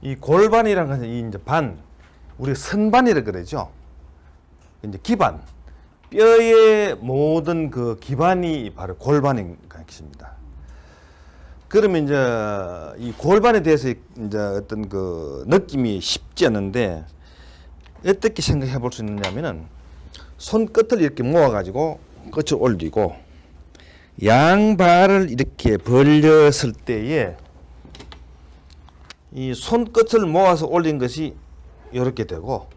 이 골반이라는 것은 이 이제 우리가 선반이라 그러죠. 이제 기반, 뼈의 모든 그 기반이 바로 골반인 것입니다. 그러면 이제 이 골반에 대해서 이제 어떤 그 느낌이 쉽지 않은데 어떻게 생각해 볼 수 있느냐면은 손끝을 이렇게 모아가지고 끝을 올리고 양발을 이렇게 벌렸을 때에 이 손끝을 모아서 올린 것이 이렇게 되고,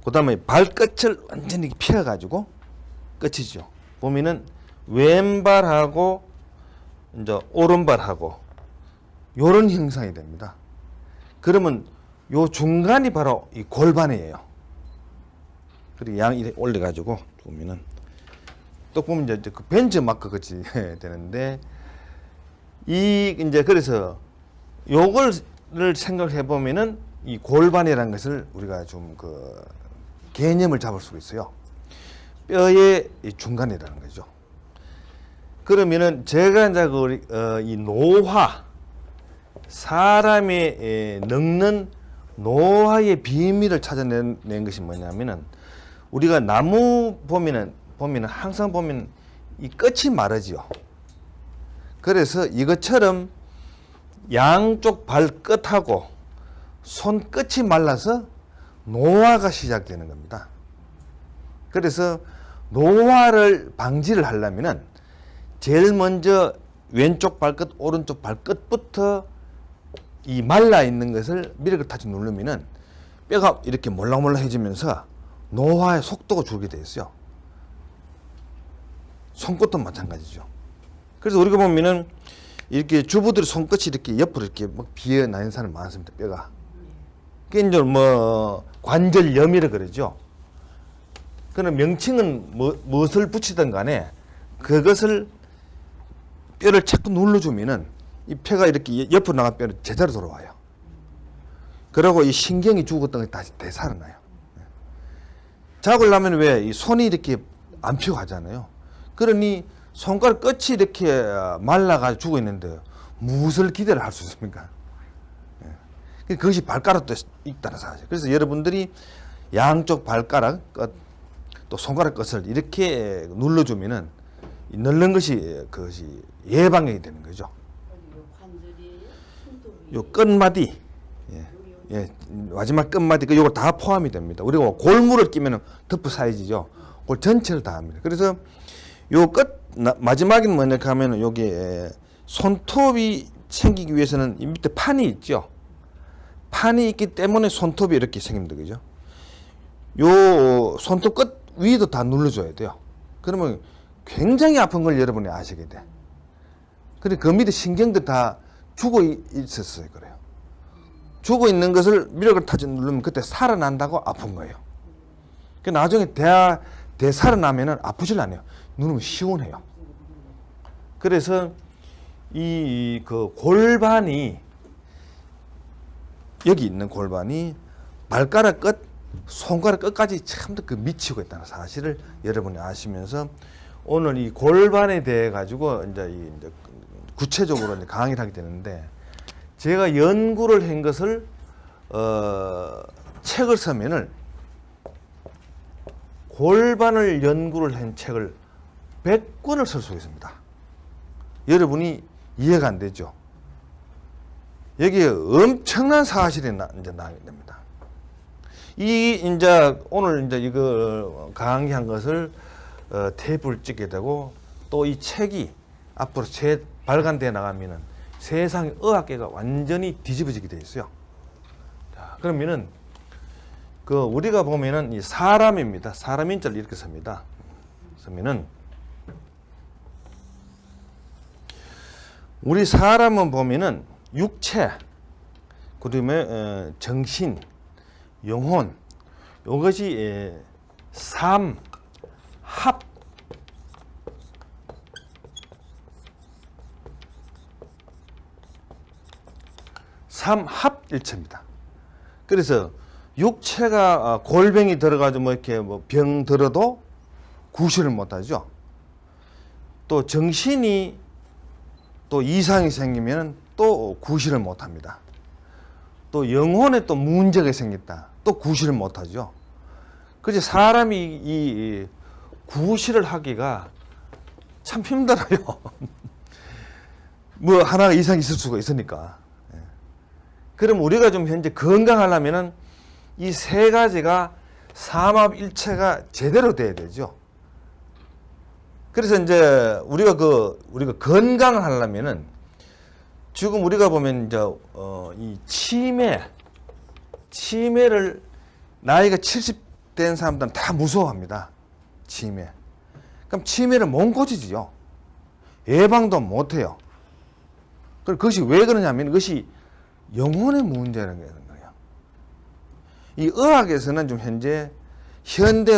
그 다음에 발끝을 완전히 펴가지고 끝이죠. 보면은 왼발하고 이제 오른발하고 요런 형상이 됩니다. 그러면 요 중간이 바로 이 골반이에요. 그리고 양 이렇게 올려가지고 보면은 또 보면 이제 그 벤츠 마크 같이 되는데, 이 이제 그래서 요걸 생각해 보면은 이 골반이라는 것을 우리가 좀 그 개념을 잡을 수가 있어요. 뼈의 이 중간이라는 거죠. 그러면은 제가 이제 이 노화, 사람의 늙는 노화의 비밀을 찾아낸 것이 뭐냐면은, 우리가 나무 보면은 항상 보면 이 끝이 마르지요. 그래서 이것처럼 양쪽 발끝하고 손끝이 말라서 노화가 시작되는 겁니다. 그래서 노화를 방지를 하려면은 제일 먼저 왼쪽 발끝, 오른쪽 발끝부터 이 말라 있는 것을 미력을 타지 누르면은 뼈가 이렇게 몰랑몰랑해지면서 노화의 속도가 줄게 되어 있어요. 손끝도 마찬가지죠. 그래서 우리가 보면은 이렇게 주부들의 손끝이 이렇게 옆으로 이렇게 막 비어 나는 사람이 많습니다. 뼈가. 그게 이제 뭐 관절염이라 그러죠. 그런 명칭은 무엇을 붙이든 간에 그것을 뼈를 자꾸 눌러주면은 이 뼈가 이렇게 옆으로 나간 뼈는 제대로 돌아와요. 그리고 이 신경이 죽었던 게 다시 되살아나요. 잡으려면 왜 이 손이 이렇게 안 펴고 하잖아요. 그러니 손가락 끝이 이렇게 말라가지고 죽어 있는데 무엇을 기대를 할 수 있습니까? 그것이 발가락도 있다는 사실. 그래서 여러분들이 양쪽 발가락 끝, 또 손가락 끝을 이렇게 눌러주면은 늙는 그것이 예방이 되는 거죠. 요 끝마디, 마지막 끝마디, 요거 다 포함이 됩니다. 우리가 골무를 끼면은 덮프 사이즈죠. 그걸 전체를 다 합니다. 그래서 요 마지막에는 뭐냐 하면은 여기 손톱이 생기기 위해서는 이 밑에 판이 있죠. 판이 있기 때문에 손톱이 이렇게 생깁니다. 그죠? 요 손톱 끝 위도 다 눌러줘야 돼요. 그러면 굉장히 아픈 걸 여러분이 아시게 돼. 그리고 그 밑에 신경도 다 죽어 있었어요. 그래요. 죽어 있는 것을 미력을 타지 누르면 그때 살아난다고 아픈 거예요. 그 나중에 살아나면은 아프질 않아요. 누르면 시원해요. 그래서 이 그 골반이, 여기 있는 골반이 발가락 끝, 손가락 끝까지 참 그 미치고 있다는 사실을 여러분이 아시면서 오늘 이 골반에 대해 가지고 이제 구체적으로 이제 강의를 하게 되는데, 제가 연구를 한 것을 책을 쓰면은 골반을 연구를 한 책을 100권을 쓸 수 있습니다. 여러분이 이해가 안 되죠? 여기에 엄청난 사실이 이제 나오게 됩니다. 이제 오늘 이제 이거 강의한 것을 테이프를 찍게 되고, 또 이 책이 앞으로 발간되어 나가면은 세상의 의학계가 완전히 뒤집어지게 되어 있어요. 자, 그러면은 우리가 보면은 이 사람입니다. 사람 인자를 이렇게 씁니다. 쓰면은 우리 사람은 보면은 육체, 그다음에 정신, 영혼, 이것이 삼, 합, 삼합일체입니다. 그래서 육체가 골병이 들어가지고 뭐 이렇게 뭐 병 들어도 구실을 못하죠. 또 정신이 또 이상이 생기면 또 구실을 못합니다. 또 영혼에 또 문제가 생겼다. 또 구실을 못하죠. 그래서 사람이 이 구실을 하기가 참 힘들어요. 뭐 하나가 이상이 있을 수가 있으니까. 그럼 우리가 좀 현재 건강하려면은 이 세 가지가 삼합일체가 제대로 돼야 되죠. 그래서 이제 우리가 건강을 하려면은 지금 우리가 보면 이제 이 치매를 나이가 70 된 사람들은 다 무서워합니다. 치매. 그럼 치매를 못 고치지요. 예방도 못 해요. 그것이 왜 그러냐면 그것이 영혼의 문제라는 거예요. 이 의학에서는 좀 현대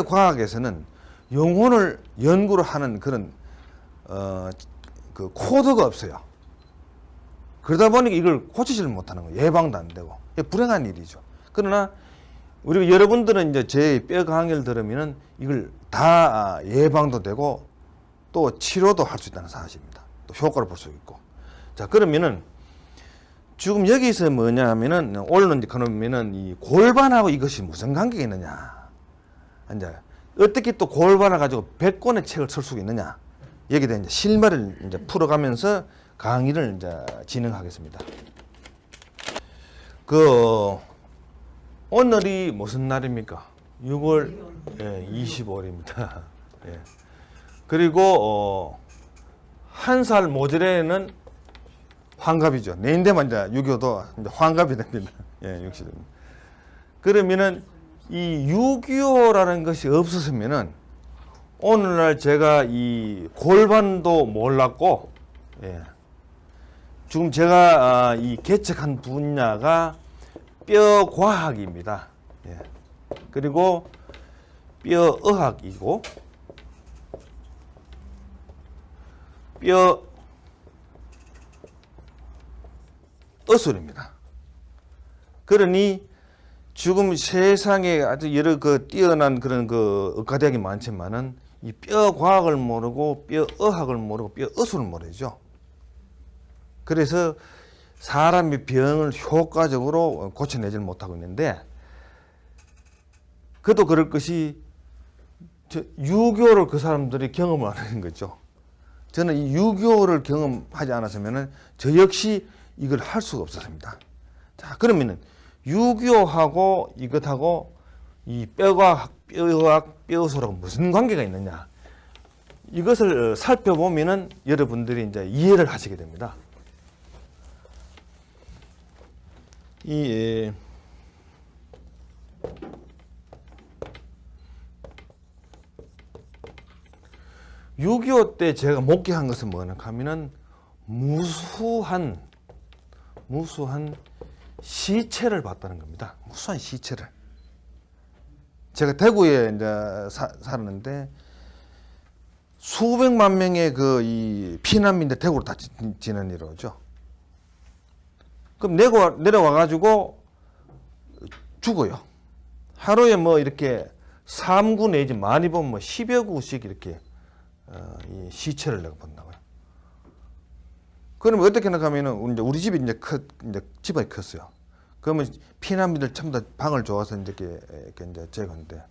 과학에서는 영혼을 연구를 하는 그런 그 코드가 없어요. 그러다 보니까 이걸 고치지를 못하는 거예요. 예방도 안 되고 불행한 일이죠. 그러나 우리 여러분들은 이제 제 뼈 강의를 들으면은 이걸 다 예방도 되고 또 치료도 할 수 있다는 사실입니다. 또 효과를 볼 수 있고. 자, 그러면은 지금 여기서 뭐냐면은 오늘은 그러면은 이 골반하고 이것이 무슨 관계가 있느냐. 이제 어떻게 또 골반을 가지고 100권의 책을 쓸 수가 있느냐. 여기에 대한 이제 실마리를 이제 풀어가면서 강의를 이제 진행하겠습니다. 오늘이 무슨 날입니까? 6월 25일입니다. 예. 그리고 한 살 모자래는 환갑이죠. 내인데만 이제 6.25도 이제 환갑이 됩니다. 예, 60입니다. 그러면은 이 6.25라는 것이 없었으면은 오늘날 제가 이 골반도 몰랐고, 예. 지금 제가 이 개척한 분야가 뼈과학입니다. 예. 그리고 뼈의학이고 뼈의술입니다. 그러니 지금 세상에 아주 여러 뛰어난 그런 의과대학이 많지만은 이 뼈과학을 모르고 뼈의학을 모르고 뼈의술을 모르죠. 그래서 사람의 병을 효과적으로 고쳐내질 못하고 있는데, 그도 그럴 것이 유교를 그 사람들이 경험을 안 하는 거죠. 저는 이 유교를 경험하지 않았으면은 저 역시 이걸 할 수가 없었습니다. 자, 그러면은 유교하고 이것하고 이 뼈과학, 뼈의학, 뼈의술하고 무슨 관계가 있느냐? 이것을 살펴보면은 여러분들이 이제 이해를 하시게 됩니다. 이 6.25 때 제가 목격한 것은 뭐냐 하면은 무수한 시체를 봤다는 겁니다. 무수한 시체를. 제가 대구에 이제 살았는데 수백만 명의 이 피난민들 대구로 다 지는 이러죠. 그럼 내려와 가지고 죽어요. 하루에 뭐 이렇게 3구 내지 많이 보면 뭐 10여 구씩 이렇게 이 시체를 내가 본다고요. 그러면 어떻게 생각하면은 이제 우리 집이 이제 집안이 컸어요. 그러면 피난민들 전부 다 방을 줘서 이렇게 이제 재건데,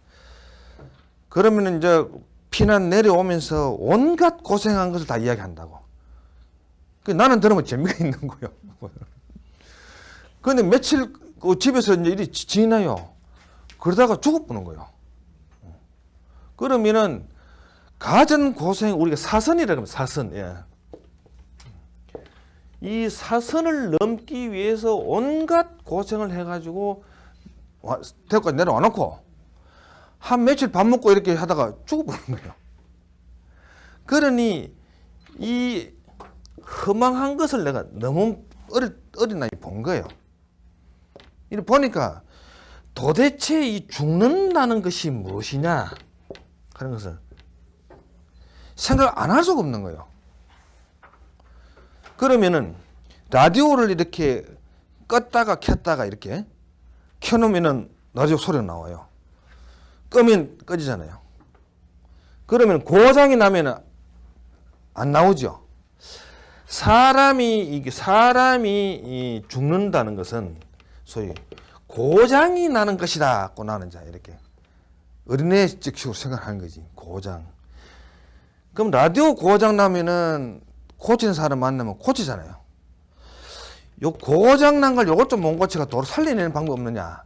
그러면은 이제 피난 내려오면서 온갖 고생한 것을 다 이야기한다고. 나는 들으면 재미가 있는 거예요. 그런데 며칠 집에서 이제 일이 지나요. 그러다가 죽어보는 거예요. 그러면은 가전 고생, 우리가 사선이라고 하면 사선. 예. 이 사선을 넘기 위해서 온갖 고생을 해가지고 대구까지 내려와 놓고 한 며칠 밥 먹고 이렇게 하다가 죽어버린 거예요. 그러니 이 허망한 것을 내가 너무 어린 나이에 본 거예요. 이렇게 보니까 도대체 이 죽는다는 것이 무엇이냐 하는 것을 생각 안 할 수가 없는 거예요. 그러면은 라디오를 이렇게 껐다가 켰다가 이렇게 켜놓으면은 라디오 소리가 나와요. 끄면 꺼지잖아요. 그러면 고장이 나면은 안 나오죠. 사람이 죽는다는 것은 소위 고장이 나는 것이다고 나는 자 이렇게 어린애 즉식으로 생각하는 거지. 고장. 그럼 라디오 고장 나면은 고치는 사람 만나면 고치잖아요. 요 고장 난 걸 요것 좀 못 고치가 도로 살려내는 방법 없느냐.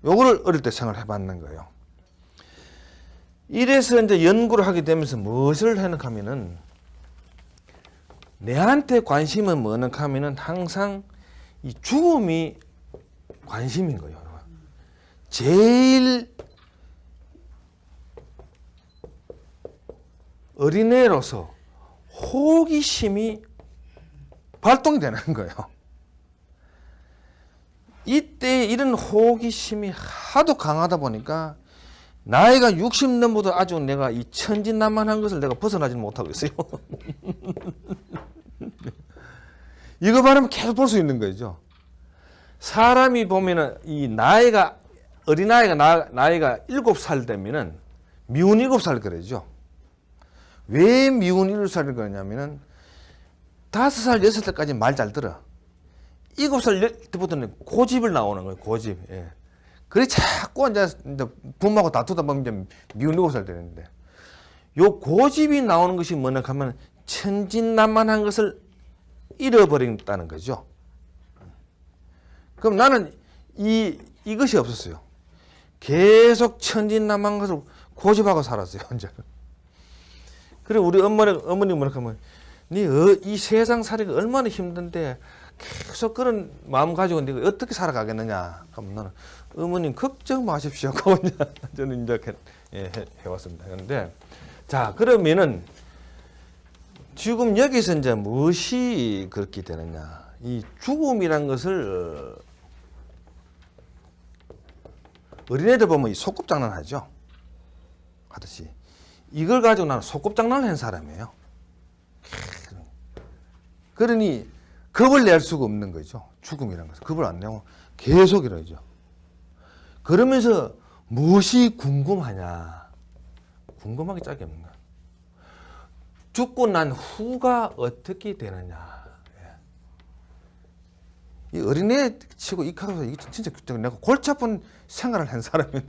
요거를 어릴 때 생각을 해봤는 거예요. 이래서 이제 연구를 하게 되면서 무엇을 해놓으면은 내한테 관심은 뭐는 하면은 항상 이 죽음이 관심인 거예요. 제일 어린애로서 호기심이 발동이 되는 거예요. 이때 이런 호기심이 하도 강하다 보니까 나이가 60 넘어도 아주 내가 이 천진난만한 것을 내가 벗어나지는 못하고 있어요. 이거 바라면 계속 볼 수 있는 거죠. 사람이 보면은 이 나이가 어린아이가 나이가 7살 되면은 미운 7살 그러죠. 왜 미운 7살을 그러냐면은 5살, 6살까지 말 잘 들어. 7살 때부터는 고집을 나오는 거예요. 고집. 예. 그래 자꾸 이제 부모하고 다투다 보면 이제 미운 7살 되는데 요 고집이 나오는 것이 뭐냐 하면 천진난만한 것을 잃어버린다는 거죠. 그럼 나는 이것이 없었어요. 계속 천진난만한 것을 고집하고 살았어요. 이제. 그래 우리 어머니 뭐라 하면 이 세상 살이가 얼마나 힘든데 계속 그런 마음 가지고 네가 어떻게 살아가겠느냐. 그럼 나는 어머님 걱정 마십시오. 저는 이렇게 해왔습니다. 그런데 자 그러면은 지금 여기서 이제 무엇이 그렇게 되느냐. 이 죽음이란 것을 어린애들 보면 이 소꿉장난 하죠. 하듯이 이걸 가지고 나는 소꿉장난을 한 사람이에요. 그러니 겁을 낼 수가 없는 거죠. 죽음이라는 것은. 겁을 안 내고 계속 이러죠. 그러면서 무엇이 궁금하냐. 궁금하기 짝이 없는 거야. 죽고 난 후가 어떻게 되느냐. 이 어린애 치고 익혀서 이게 진짜 내가 골치 아픈 생활을 한 사람이에요.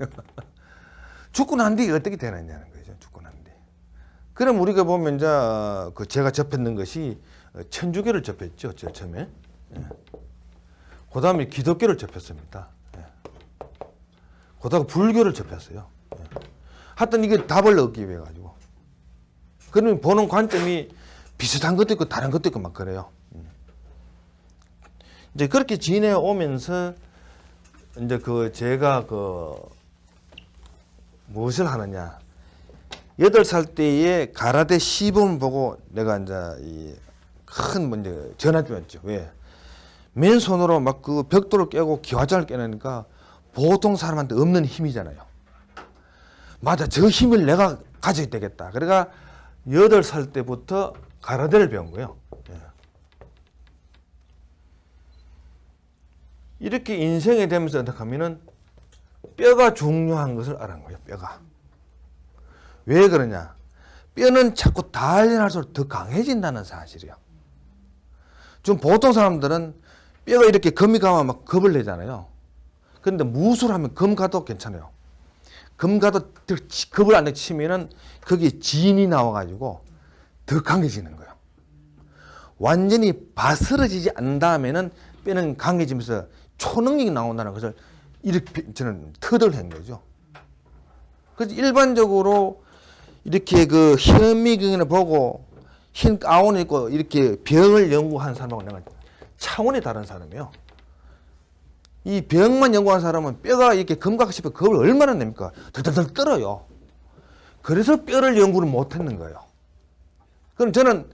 죽고 난 뒤에 어떻게 되느냐는 거죠. 죽고 난 뒤에. 그럼 우리가 보면 이제 그 제가 접했는 것이 천주교를 접했죠. 제가 처음에. 예. 그 다음에 기독교를 접했습니다. 예. 그 다음에 불교를 접했어요. 예. 하여튼 이게 답을 얻기 위해 가지고. 그러면 보는 관점이 비슷한 것도 있고 다른 것도 있고 막 그래요. 이제 그렇게 지내오면서 이제 제가 무엇을 하느냐. 8살 때에 가라데 시범을 보고 내가 이제 큰 문제 전화주였죠. 왜? 맨손으로 막 그 벽돌을 깨고 기와장을 깨내니까 보통 사람한테 없는 힘이잖아요. 맞아, 저 힘을 내가 가져야 되겠다. 그러니까 8살 때부터 가라데를 배운 거예요. 이렇게 인생이 되면서 어떻게 하면은 뼈가 중요한 것을 알은 거예요. 뼈가. 왜 그러냐? 뼈는 자꾸 단련할수록 더 강해진다는 사실이에요. 좀 보통 사람들은 뼈가 이렇게 금이 가면 막 겁을 내잖아요. 그런데 무술 하면 검 가도 괜찮아요. 검 가도 겁을 안 치면은 거기에 진이 나와가지고 더 강해지는 거예요. 완전히 바스러지지 않는 다음에는 뼈는 강해지면서 초능력이 나온다는 것을 이렇게 저는 터득을 한 거죠. 그래서 일반적으로 이렇게 그 현미경을 보고 흰 가운을 입고 이렇게 병을 연구한 사람하고 내가 차원이 다른 사람이에요. 이 병만 연구한 사람은 뼈가 이렇게 검각하고 싶어 겁을 얼마나 냅니까? 덜덜덜 떨어요. 그래서 뼈를 연구를 못 했는 거예요. 그럼 저는